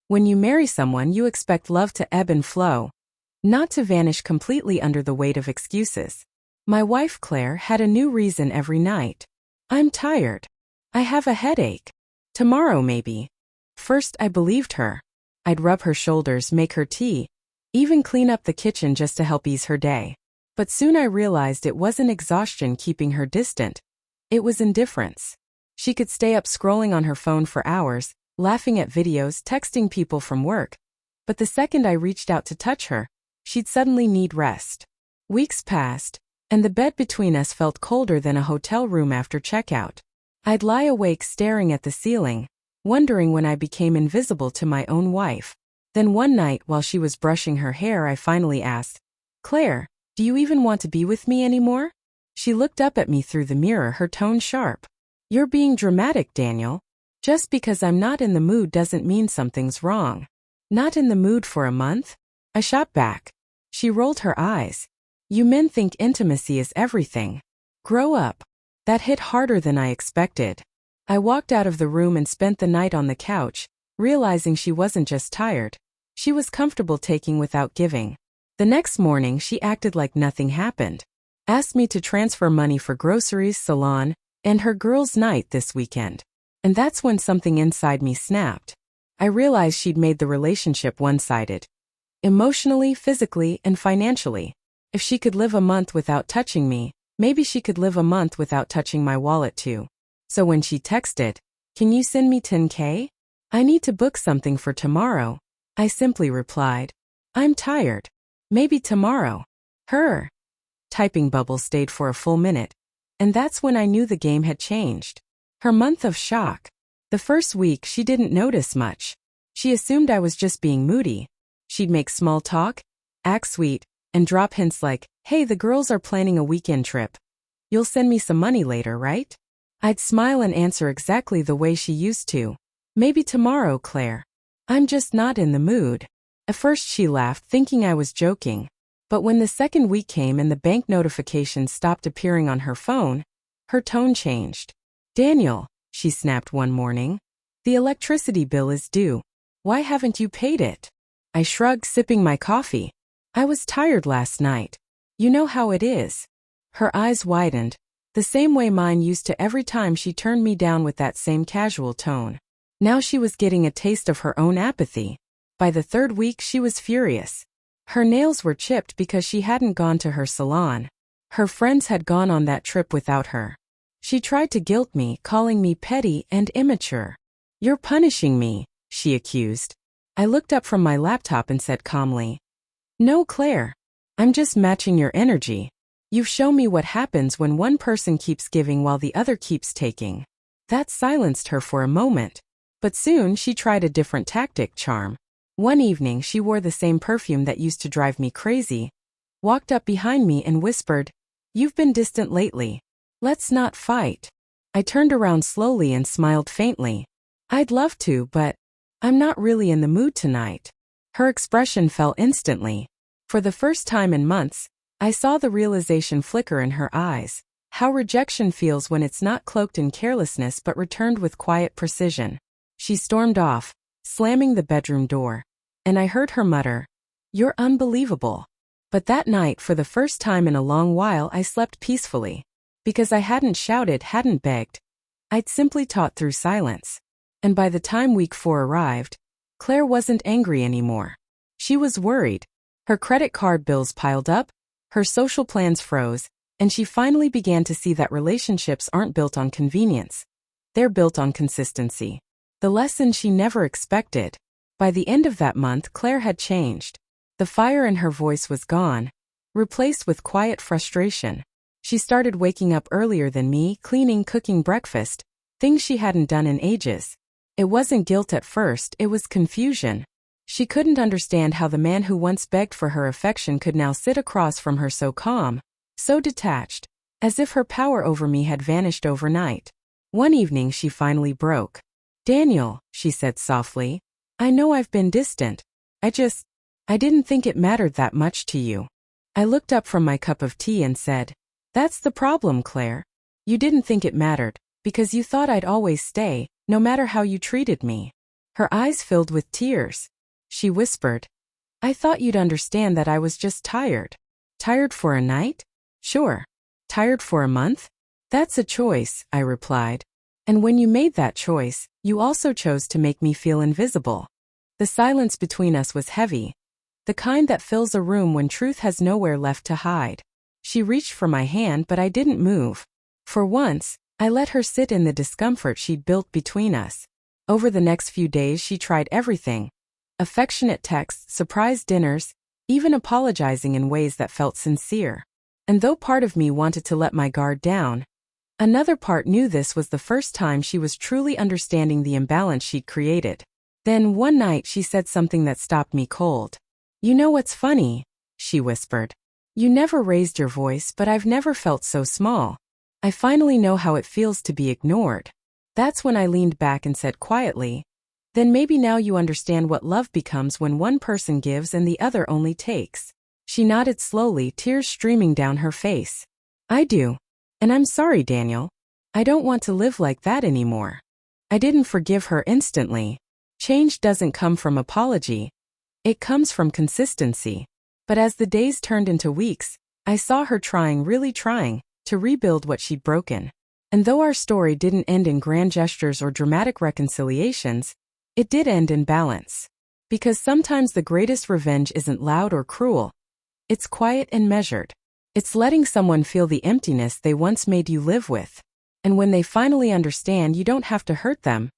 When you marry someone, you expect love to ebb and flow, not to vanish completely under the weight of excuses. My wife Claire had a new reason every night. I'm tired. I have a headache. Tomorrow maybe. First I believed her. I'd rub her shoulders, make her tea, even clean up the kitchen just to help ease her day. But soon I realized it wasn't exhaustion keeping her distant. It was indifference. She could stay up scrolling on her phone for hours, laughing at videos, texting people from work. But the second I reached out to touch her, she'd suddenly need rest. Weeks passed, and the bed between us felt colder than a hotel room after checkout. I'd lie awake staring at the ceiling, wondering when I became invisible to my own wife. Then one night while she was brushing her hair, I finally asked, "Claire, do you even want to be with me anymore?" She looked up at me through the mirror, her tone sharp. "You're being dramatic, Daniel. Just because I'm not in the mood doesn't mean something's wrong." "Not in the mood for a month?" I shot back. She rolled her eyes. "You men think intimacy is everything. Grow up." That hit harder than I expected. I walked out of the room and spent the night on the couch, realizing she wasn't just tired. She was comfortable taking without giving. The next morning she acted like nothing happened. Asked me to transfer money for groceries, salon, and her girls' night this weekend. And that's when something inside me snapped. I realized she'd made the relationship one-sided. Emotionally, physically, and financially. If she could live a month without touching me, maybe she could live a month without touching my wallet too. So when she texted, "Can you send me $10K? I need to book something for tomorrow," I simply replied, "I'm tired. Maybe tomorrow." Her typing bubble stayed for a full minute, and that's when I knew the game had changed. Her month of shock. The first week she didn't notice much. She assumed I was just being moody. She'd make small talk, act sweet, and drop hints like, "Hey, the girls are planning a weekend trip. You'll send me some money later, right?" I'd smile and answer exactly the way she used to. "Maybe tomorrow, Claire. I'm just not in the mood." At first she laughed, thinking I was joking. But when the second week came and the bank notifications stopped appearing on her phone, her tone changed. "Daniel," she snapped one morning, "the electricity bill is due. Why haven't you paid it?" I shrugged, sipping my coffee. "I was tired last night. You know how it is." Her eyes widened, the same way mine used to every time she turned me down with that same casual tone. Now she was getting a taste of her own apathy. By the third week she was furious. Her nails were chipped because she hadn't gone to her salon. Her friends had gone on that trip without her. She tried to guilt me, calling me petty and immature. "You're punishing me," she accused. I looked up from my laptop and said calmly, "No, Claire. I'm just matching your energy. You've shown me what happens when one person keeps giving while the other keeps taking." That silenced her for a moment. But soon she tried a different tactic, charm. One evening she wore the same perfume that used to drive me crazy, walked up behind me and whispered, "You've been distant lately. Let's not fight." I turned around slowly and smiled faintly. "I'd love to, but I'm not really in the mood tonight." Her expression fell instantly. For the first time in months, I saw the realization flicker in her eyes. How rejection feels when it's not cloaked in carelessness but returned with quiet precision. She stormed off, slamming the bedroom door, and I heard her mutter, "You're unbelievable." But that night, for the first time in a long while, I slept peacefully. Because I hadn't shouted, hadn't begged. I'd simply taught through silence. And by the time week 4 arrived, Claire wasn't angry anymore. She was worried. Her credit card bills piled up, her social plans froze, and she finally began to see that relationships aren't built on convenience. They're built on consistency. The lesson she never expected. By the end of that month, Claire had changed. The fire in her voice was gone, replaced with quiet frustration. She started waking up earlier than me, cleaning, cooking breakfast, things she hadn't done in ages. It wasn't guilt at first, it was confusion. She couldn't understand how the man who once begged for her affection could now sit across from her so calm, so detached, as if her power over me had vanished overnight. One evening she finally broke. "Daniel," she said softly, "I know I've been distant. I didn't think it mattered that much to you." I looked up from my cup of tea and said, "That's the problem, Claire. You didn't think it mattered, because you thought I'd always stay, no matter how you treated me." Her eyes filled with tears. She whispered, "I thought you'd understand that I was just tired." "Tired for a night? Sure. Tired for a month? That's a choice," I replied. "And when you made that choice, you also chose to make me feel invisible." The silence between us was heavy, the kind that fills a room when truth has nowhere left to hide. She reached for my hand, but I didn't move. For once, I let her sit in the discomfort she'd built between us. Over the next few days, she tried everything: affectionate texts, surprise dinners, even apologizing in ways that felt sincere. And though part of me wanted to let my guard down, another part knew this was the first time she was truly understanding the imbalance she'd created. Then one night she said something that stopped me cold. "You know what's funny?" she whispered. "You never raised your voice, but I've never felt so small. I finally know how it feels to be ignored." That's when I leaned back and said quietly, "Then maybe now you understand what love becomes when one person gives and the other only takes." She nodded slowly, tears streaming down her face. "I do. And I'm sorry, Daniel. I don't want to live like that anymore." I didn't forgive her instantly. Change doesn't come from apology. It comes from consistency. But as the days turned into weeks, I saw her trying, really trying, to rebuild what she'd broken. And though our story didn't end in grand gestures or dramatic reconciliations, it did end in balance. Because sometimes the greatest revenge isn't loud or cruel. It's quiet and measured. It's letting someone feel the emptiness they once made you live with. And when they finally understand, you don't have to hurt them.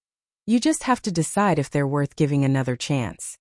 You just have to decide if they're worth giving another chance.